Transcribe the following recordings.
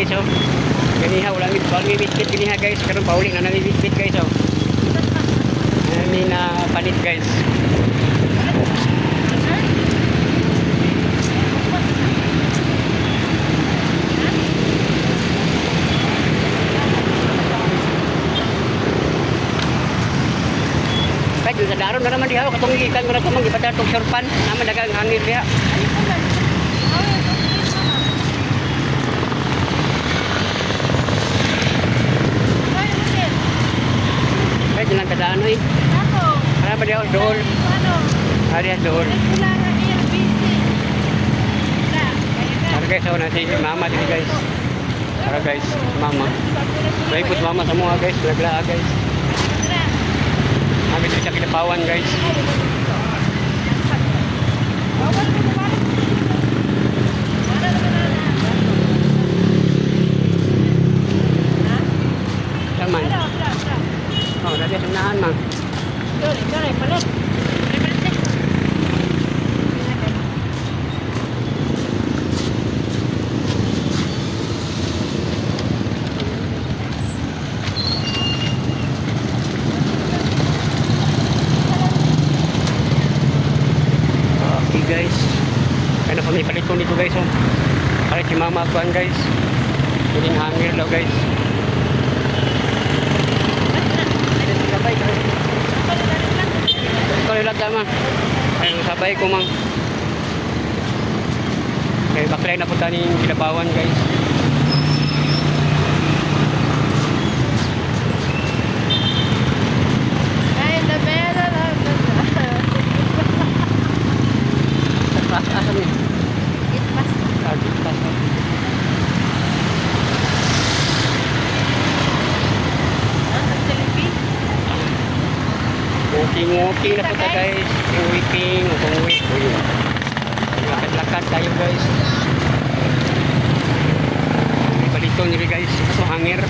guys oh. Ganiha wala mi bitbit ganiha guys, karon pauli na nami bitbit guys oh. Nami na palit guys. Kahit sa daron na naman diha katong gikan ko na tumang gipatatog surpan naman dagang hangin diha. Kahit lang kadaan eh. Ano ba diha dool? Ari dool. Para guys, so nasi mama dito guys. Para guys, mama. Baikot mama sa mga guys, lagla guys. Kami dito sa Kilapawan guys. Taman. Oh, dati sunahan mang. Palit. Okay guys. Kaya na kami palit ko dito guys oh. Palit si mama kuan guys. Piling hangir daw guys. Sabay ka. Kalilat tama. Ayun sabay ko mang. Kaya baklay na punta ni Kilapawan guys. Asan ni? Itpas. Itpas. Walking na punta guys. Walking, umuwi. Lakad-lakad tayo guys. Baliton nila guys. Ito hangir.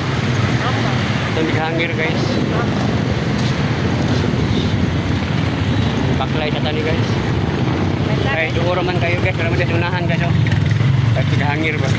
Ito hangir guys. Baklay sa tani guys. Ay, doon man kayo guys. Wala mo dito unahan guys oh. Kahit hangir ba.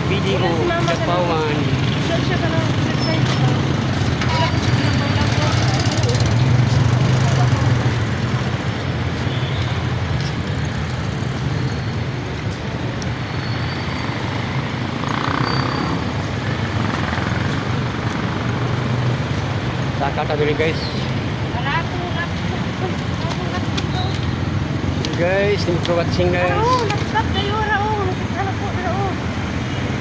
Video Kilapawan. Saka tabi guys. Guys, thank you for watching guys.